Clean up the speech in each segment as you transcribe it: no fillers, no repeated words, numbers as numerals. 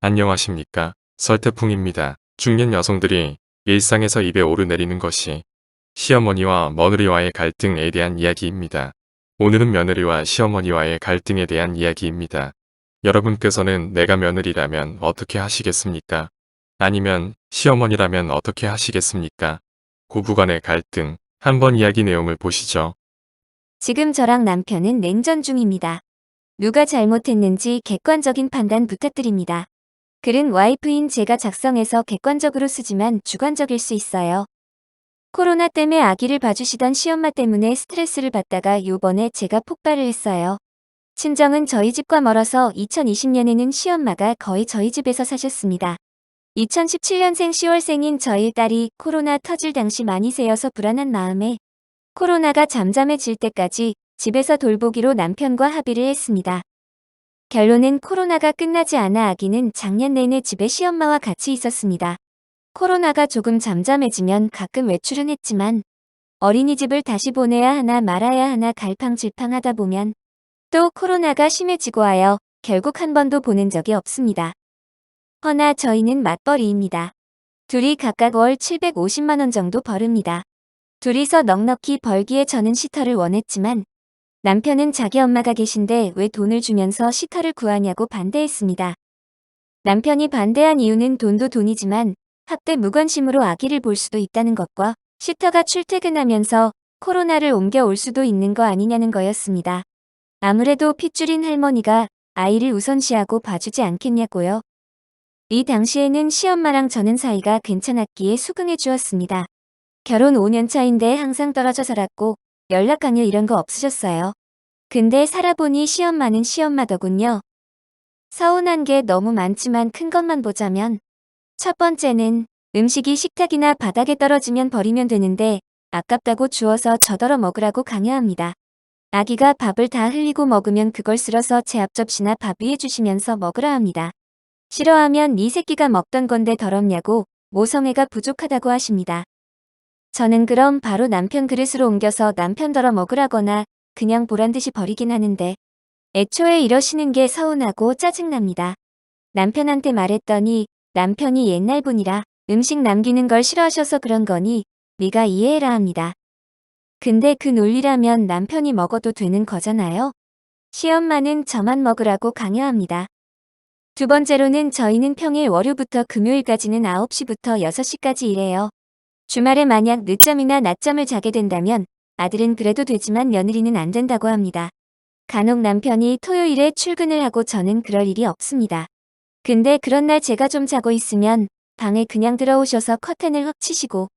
안녕하십니까. 설태풍입니다. 중년 여성들이 일상에서 입에 오르내리는 것이 시어머니와 며느리와의 갈등에 대한 이야기입니다. 오늘은 며느리와 시어머니와의 갈등에 대한 이야기입니다. 여러분께서는 내가 며느리라면 어떻게 하시겠습니까? 아니면 시어머니라면 어떻게 하시겠습니까? 고부간의 갈등, 한번 이야기 내용을 보시죠. 지금 저랑 남편은 냉전 중입니다. 누가 잘못했는지 객관적인 판단 부탁드립니다. 글은 와이프인 제가 작성해서 객관적으로 쓰지만 주관적일 수 있어요. 코로나 때문에 아기를 봐주시던 시엄마 때문에 스트레스를 받다가 요번에 제가 폭발을 했어요. 친정은 저희 집과 멀어서 2020년에는 시엄마가 거의 저희 집에서 사셨습니다. 2017년생 10월생인 저희 딸이 코로나 터질 당시 많이 세여서 불안한 마음에 코로나가 잠잠해질 때까지 집에서 돌보기로 남편과 합의를 했습니다. 결론은 코로나가 끝나지 않아 아기는 작년 내내 집에 시엄마와 같이 있었습니다. 코로나가 조금 잠잠해지면 가끔 외출은 했지만 어린이집을 다시 보내야 하나 말아야 하나 갈팡질팡하다 보면 또 코로나가 심해지고 하여 결국 한 번도 보낸 적이 없습니다. 허나 저희는 맞벌이입니다. 둘이 각각 월 750만 원 정도 벌읍니다. 둘이서 넉넉히 벌기에 저는 시터를 원했지만 남편은 자기 엄마가 계신데 왜 돈을 주면서 시터를 구하냐고 반대했습니다. 남편이 반대한 이유는 돈도 돈이지만 학대 무관심으로 아기를 볼 수도 있다는 것과 시터가 출퇴근하면서 코로나를 옮겨올 수도 있는 거 아니냐는 거였습니다. 아무래도 핏줄인 할머니가 아이를 우선시하고 봐주지 않겠냐고요. 이 당시에는 시엄마랑 저는 사이가 괜찮았기에 수긍해 주었습니다. 결혼 5년 차인데 항상 떨어져 살았고 연락 강요 이런 거 없으셨어요. 근데 살아보니 시엄마는 시엄마더군요. 서운한 게 너무 많지만 큰 것만 보자면 첫 번째는 음식이 식탁이나 바닥에 떨어지면 버리면 되는데 아깝다고 주워서 저더러 먹으라고 강요합니다. 아기가 밥을 다 흘리고 먹으면 그걸 쓸어서 제 앞접시나 밥 위에 주시면서 먹으라 합니다. 싫어하면 네 새끼가 먹던 건데 더럽냐고 모성애가 부족하다고 하십니다. 저는 그럼 바로 남편 그릇으로 옮겨서 남편 덜어 먹으라거나 그냥 보란듯이 버리긴 하는데 애초에 이러시는 게 서운하고 짜증납니다. 남편한테 말했더니 남편이 옛날 분이라 음식 남기는 걸 싫어하셔서 그런 거니 네가 이해해라 합니다. 근데 그 논리라면 남편이 먹어도 되는 거잖아요. 시엄마는 저만 먹으라고 강요합니다. 두 번째로는 저희는 평일 월요부터 금요일까지는 9시부터 6시까지 일해요. 주말에 만약 늦잠이나 낮잠을 자게 된다면 아들은 그래도 되지만 며느리는 안 된다고 합니다. 간혹 남편이 토요일에 출근을 하고 저는 그럴 일이 없습니다. 근데 그런 날 제가 좀 자고 있으면 방에 그냥 들어오셔서 커튼을 헉 치시고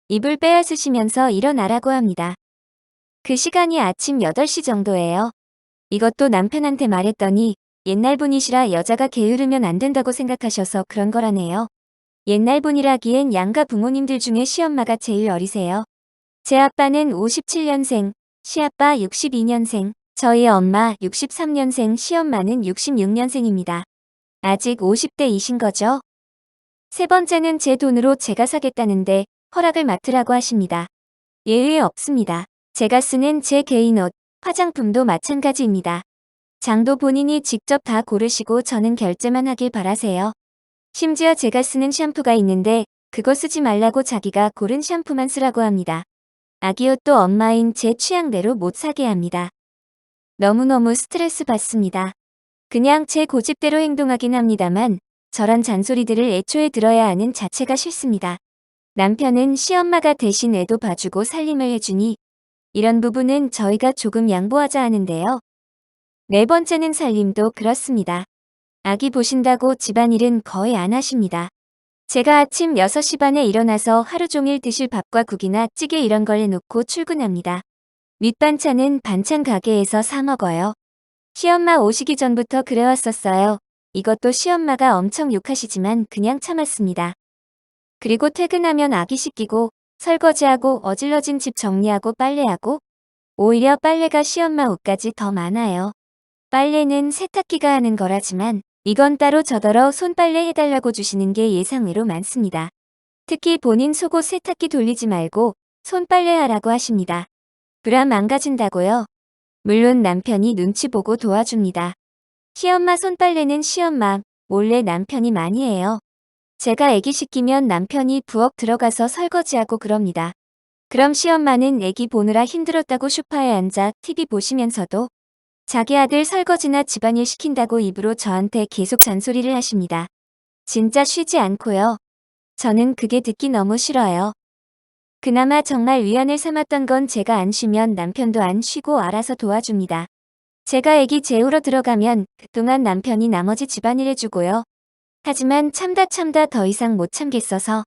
이불 빼앗으시면서 일어나라고 합니다. 그 시간이 아침 8시 정도예요. 이것도 남편한테 말했더니 옛날 분이시라 여자가 게으르면 안 된다고 생각하셔서 그런 거라네요. 옛날 분이라기엔 양가 부모님들 중에 시엄마가 제일 어리세요. 제 아빠는 57년생, 시아빠 62년생, 저희 엄마 63년생, 시엄마는 66년생입니다. 아직 50대이신 거죠? 세 번째는 제 돈으로 제가 사겠다는데 허락을 맡으라고 하십니다. 예외 없습니다. 제가 쓰는 제 개인 옷, 화장품도 마찬가지입니다. 장도 본인이 직접 다 고르시고 저는 결제만 하길 바라세요. 심지어 제가 쓰는 샴푸가 있는데 그거 쓰지 말라고 자기가 고른 샴푸만 쓰라고 합니다. 아기 옷도 엄마인 제 취향대로 못 사게 합니다. 너무너무 스트레스 받습니다. 그냥 제 고집대로 행동하긴 합니다만 저런 잔소리들을 애초에 들어야 하는 자체가 싫습니다. 남편은 시엄마가 대신 애도 봐주고 살림을 해주니 이런 부분은 저희가 조금 양보하자 하는데요. 네 번째는 살림도 그렇습니다. 아기 보신다고 집안일은 거의 안 하십니다. 제가 아침 6시 반에 일어나서 하루 종일 드실 밥과 국이나 찌개 이런 걸 해놓고 출근합니다. 밑반찬은 반찬 가게에서 사 먹어요. 시엄마 오시기 전부터 그래왔었어요. 이것도 시엄마가 엄청 욕하시지만 그냥 참았습니다. 그리고 퇴근하면 아기 씻기고 설거지하고 어질러진 집 정리하고 빨래하고 오히려 빨래가 시엄마 옷까지 더 많아요. 빨래는 세탁기가 하는 거라지만 이건 따로 저더러 손빨래 해달라고 주시는 게 예상외로 많습니다. 특히 본인 속옷 세탁기 돌리지 말고 손빨래 하라고 하십니다. 브라 망가진다고요? 물론 남편이 눈치 보고 도와줍니다. 시엄마 손빨래는 시엄마, 몰래 남편이 많이 해요. 제가 애기 시키면 남편이 부엌 들어가서 설거지하고 그럽니다. 그럼 시엄마는 애기 보느라 힘들었다고 소파에 앉아 TV 보시면서도 자기 아들 설거지나 집안일 시킨다고 입으로 저한테 계속 잔소리를 하십니다. 진짜 쉬지 않고요. 저는 그게 듣기 너무 싫어요. 그나마 정말 위안을 삼았던 건 제가 안 쉬면 남편도 안 쉬고 알아서 도와줍니다. 제가 애기 재우러 들어가면 그동안 남편이 나머지 집안일 해주고요. 하지만 참다 더 이상 못 참겠어서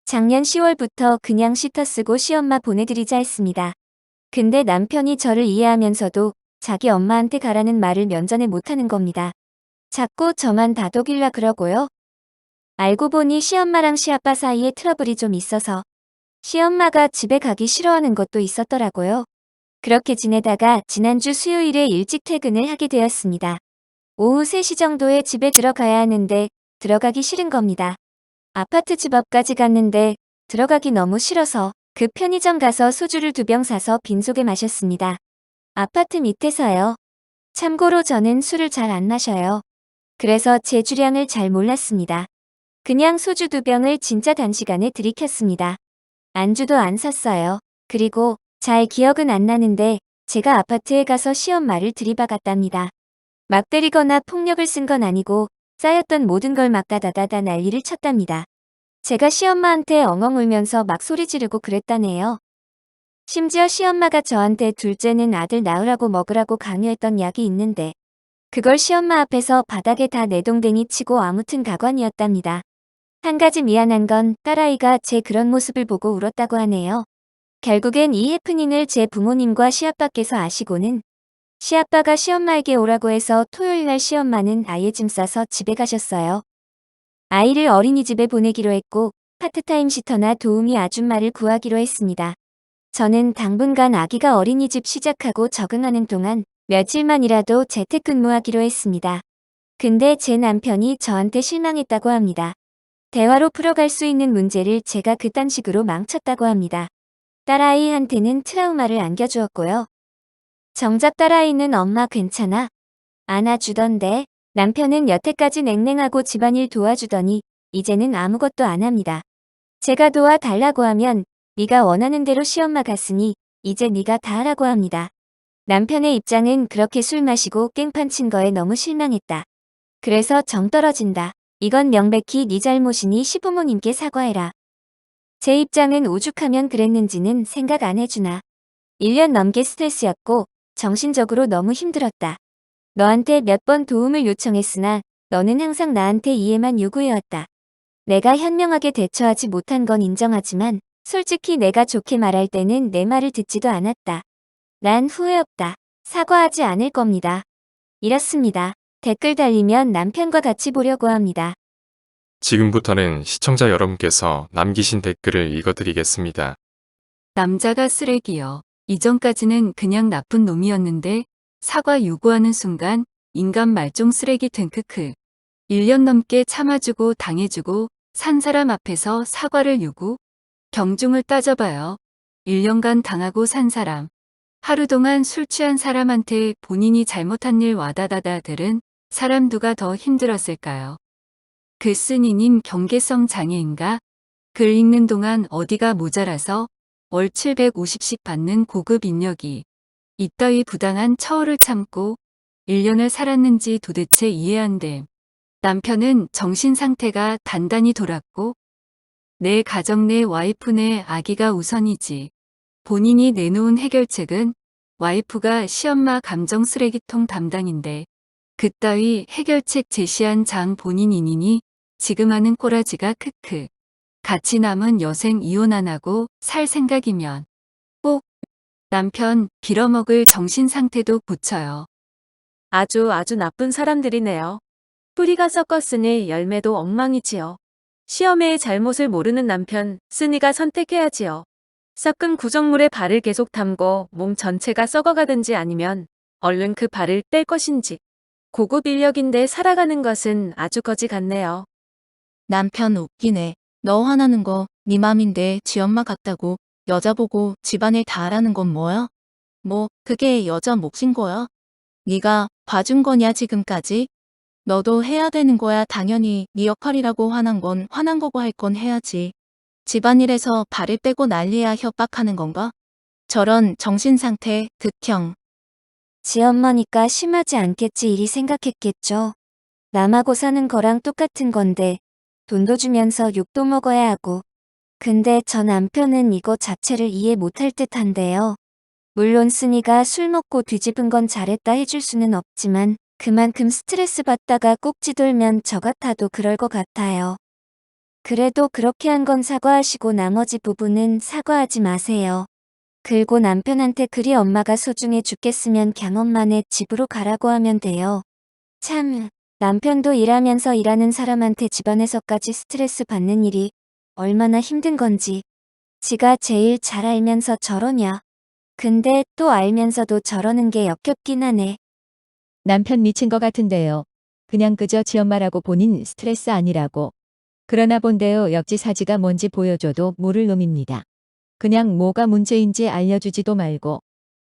작년 10월부터 그냥 시터 쓰고 시엄마 보내드리자 했습니다. 근데 남편이 저를 이해하면서도 자기 엄마한테 가라는 말을 면전에 못하는 겁니다. 자꾸 저만 다독이려 그러고요. 알고 보니 시엄마랑 시아빠 사이에 트러블이 좀 있어서 시엄마가 집에 가기 싫어하는 것도 있었더라고요. 그렇게 지내다가 지난주 수요일에 일찍 퇴근을 하게 되었습니다. 오후 3시 정도에 집에 들어가야 하는데 들어가기 싫은 겁니다. 아파트 집 앞까지 갔는데 들어가기 너무 싫어서 그 편의점 가서 소주를 2병 사서 빈속에 마셨습니다. 아파트 밑에서요. 참고로 저는 술을 잘 안 마셔요. 그래서 제 주량을 잘 몰랐습니다. 그냥 소주 2병을 진짜 단시간에 들이켰습니다. 안주도 안 샀어요. 그리고 잘 기억은 안 나는데 제가 아파트에 가서 시엄마를 들이박았답니다. 막 때리거나 폭력을 쓴 건 아니고 쌓였던 모든 걸 막 다다다다 난리를 쳤답니다. 제가 시엄마한테 엉엉 울면서 막 소리 지르고 그랬다네요. 심지어 시엄마가 저한테 둘째는 아들 낳으라고 먹으라고 강요했던 약이 있는데 그걸 시엄마 앞에서 바닥에 다 내동댕이 치고 아무튼 가관이었답니다. 한 가지 미안한 건 딸아이가 제 그런 모습을 보고 울었다고 하네요. 결국엔 이 해프닝을 제 부모님과 시아빠께서 아시고는 시아빠가 시엄마에게 오라고 해서 토요일날 시엄마는 아예 짐 싸서 집에 가셨어요. 아이를 어린이집에 보내기로 했고 파트타임 시터나 도우미 아줌마를 구하기로 했습니다. 저는 당분간 아기가 어린이집 시작하고 적응하는 동안 며칠만이라도 재택근무하기로 했습니다. 근데 제 남편이 저한테 실망했다고 합니다. 대화로 풀어갈 수 있는 문제를 제가 그딴 식으로 망쳤다고 합니다. 딸아이한테는 트라우마를 안겨주었고요. 정작 딸아이는 엄마 괜찮아? 안아주던데 남편은 여태까지 냉랭하고 집안일 도와주더니 이제는 아무것도 안 합니다. 제가 도와달라고 하면 네가 원하는 대로 시엄마 갔으니 이제 네가 다 하라고 합니다. 남편의 입장은 그렇게 술 마시고 깽판 친 거에 너무 실망했다. 그래서 정 떨어진다. 이건 명백히 네 잘못이니 시부모님께 사과해라. 제 입장은 오죽하면 그랬는지는 생각 안 해주나. 1년 넘게 스트레스였고 정신적으로 너무 힘들었다. 너한테 몇 번 도움을 요청했으나 너는 항상 나한테 이해만 요구해왔다. 내가 현명하게 대처하지 못한 건 인정하지만 솔직히 내가 좋게 말할 때는 내 말을 듣지도 않았다. 난 후회 없다. 사과하지 않을 겁니다. 이렇습니다. 댓글 달리면 남편과 같이 보려고 합니다. 지금부터는 시청자 여러분께서 남기신 댓글을 읽어드리겠습니다. 남자가 쓰레기요. 이전까지는 그냥 나쁜 놈이었는데 사과 요구하는 순간 인간 말종 쓰레기 된 크크. 1년 넘게 참아주고 당해주고 산 사람 앞에서 사과를 요구? 경중을 따져봐요. 1년간 당하고 산 사람. 하루 동안 술 취한 사람한테 본인이 잘못한 일 와다다다 들은 사람 누가 더 힘들었을까요? 글쓴이님 경계성 장애인가? 글 읽는 동안 어디가 모자라서 월 750씩 받는 고급 인력이 이따위 부당한 처우를 참고 1년을 살았는지 도대체 이해 안 됨. 남편은 정신 상태가 단단히 돌았고 내 가정 내 와이프 내 아기가 우선이지. 본인이 내놓은 해결책은 와이프가 시엄마 감정 쓰레기통 담당인데 그따위 해결책 제시한 장 본인이니 지금 하는 꼬라지가 크크. 같이 남은 여생 이혼 안 하고 살 생각이면 꼭 남편 빌어먹을 정신 상태도 고쳐요. 아주 나쁜 사람들이네요. 뿌리가 썩었으니 열매도 엉망이지요. 시어매의 잘못을 모르는 남편, 쓰니가 선택해야지요. 썩은 구정물에 발을 계속 담고 몸 전체가 썩어가든지 아니면 얼른 그 발을 뗄 것인지. 고급 인력인데 살아가는 것은 아주 거지 같네요. 남편 웃기네. 너 화나는 거 네 맘인데 지 엄마 같다고 여자 보고 집안일 다 하라는 건 뭐야? 뭐 그게 여자 몫인 거야? 네가 봐준 거냐 지금까지? 너도 해야 되는 거야. 당연히 네 역할이라고 화난 건 화난 거고 할 건 해야지. 집안일에서 발을 빼고 난리야. 협박하는 건가? 저런 정신상태 극형. 지엄마니까 심하지 않겠지 이리 생각했겠죠. 남하고 사는 거랑 똑같은 건데 돈도 주면서 욕도 먹어야 하고. 근데 저 남편은 이거 자체를 이해 못할 듯한데요. 물론 순이가 술 먹고 뒤집은 건 잘했다 해줄 수는 없지만 그만큼 스트레스 받다가 꼭지 돌면 저 같아도 그럴 것 같아요. 그래도 그렇게 한 건 사과하시고 나머지 부분은 사과하지 마세요. 그리고 남편한테 그리 엄마가 소중해 죽겠으면 갱 엄마네 집으로 가라고 하면 돼요. 참, 남편도 일하면서 일하는 사람한테 집안에서까지 스트레스 받는 일이 얼마나 힘든 건지. 지가 제일 잘 알면서 저러냐. 근데 또 알면서도 저러는 게 역겹긴 하네. 남편 미친 것 같은데요. 그냥 그저 지엄마라고 본인 스트레스 아니라고. 그러나 본데요. 역지사지가 뭔지 보여줘도 모를 놈입니다. 그냥 뭐가 문제인지 알려주지도 말고.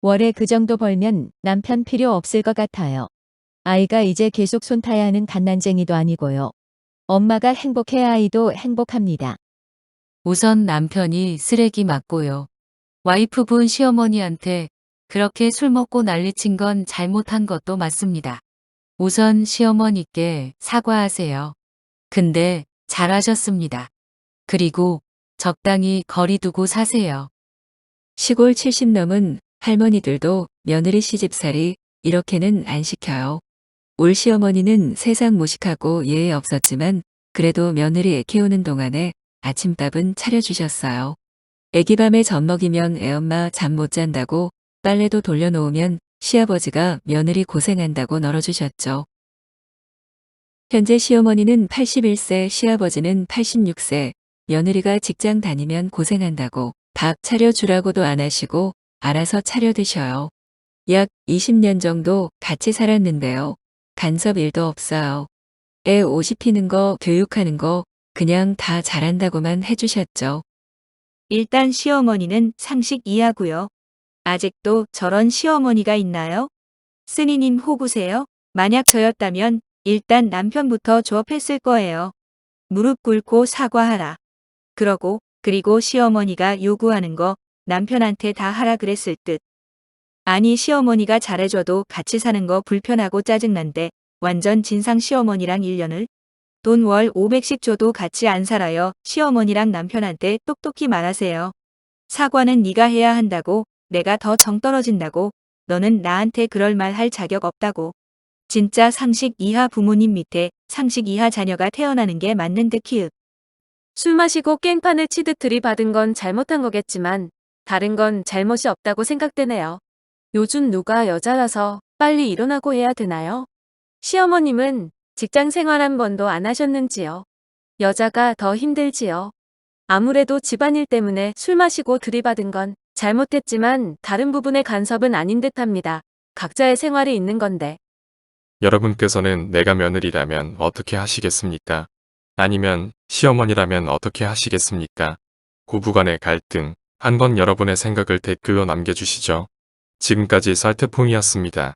월에 그 정도 벌면 남편 필요 없을 것 같아요. 아이가 이제 계속 손 타야 하는 갓난쟁이도 아니고요. 엄마가 행복해야 아이도 행복합니다. 우선 남편이 쓰레기 맞고요. 와이프분 시어머니한테 그렇게 술 먹고 난리친 건 잘못한 것도 맞습니다. 우선 시어머니께 사과하세요. 근데 잘하셨습니다. 그리고 적당히 거리 두고 사세요. 시골 70 넘은 할머니들도 며느리 시집살이 이렇게는 안 시켜요. 올 시어머니는 세상 무식하고 예의 없었지만 그래도 며느리 애 키우는 동안에 아침밥은 차려주셨어요. 애기 밤에 젖 먹이면 애엄마 잠 못 잔다고 빨래도 돌려놓으면 시아버지가 며느리 고생한다고 널어주셨죠. 현재 시어머니는 81세, 시아버지는 86세, 며느리가 직장 다니면 고생한다고 밥 차려주라고도 안 하시고 알아서 차려 드셔요. 약 20년 정도 같이 살았는데요. 간섭 일도 없어요. 애 옷 입히는 거, 교육하는 거 그냥 다 잘한다고만 해주셨죠. 일단 시어머니는 상식 이하고요. 아직도 저런 시어머니가 있나요? 스니님 호구세요? 만약 저였다면 일단 남편부터 조업했을 거예요. 무릎 꿇고 사과하라. 그리고 시어머니가 요구하는 거 남편한테 다 하라 그랬을 듯. 아니 시어머니가 잘해줘도 같이 사는 거 불편하고 짜증난데 완전 진상 시어머니랑 1년을 돈 월 500씩 줘도 같이 안 살아요. 시어머니랑 남편한테 똑똑히 말하세요. 사과는 네가 해야 한다고. 내가 더 정 떨어진다고. 너는 나한테 그럴 말 할 자격 없다고. 진짜 상식 이하 부모님 밑에 상식 이하 자녀가 태어나는 게 맞는 듯 키읔. 술 마시고 깽판을 치듯 들이받은 건 잘못한 거겠지만 다른 건 잘못이 없다고 생각되네요. 요즘 누가 여자라서 빨리 일어나고 해야 되나요? 시어머님은 직장 생활 한 번도 안 하셨는지요? 여자가 더 힘들지요. 아무래도 집안일 때문에 술 마시고 들이받은 건 잘못했지만 다른 부분의 간섭은 아닌 듯합니다. 각자의 생활이 있는 건데. 여러분께서는 내가 며느리라면 어떻게 하시겠습니까? 아니면 시어머니라면 어떻게 하시겠습니까? 고부간의 갈등, 한번 여러분의 생각을 댓글로 남겨주시죠. 지금까지 썰트퐁이었습니다.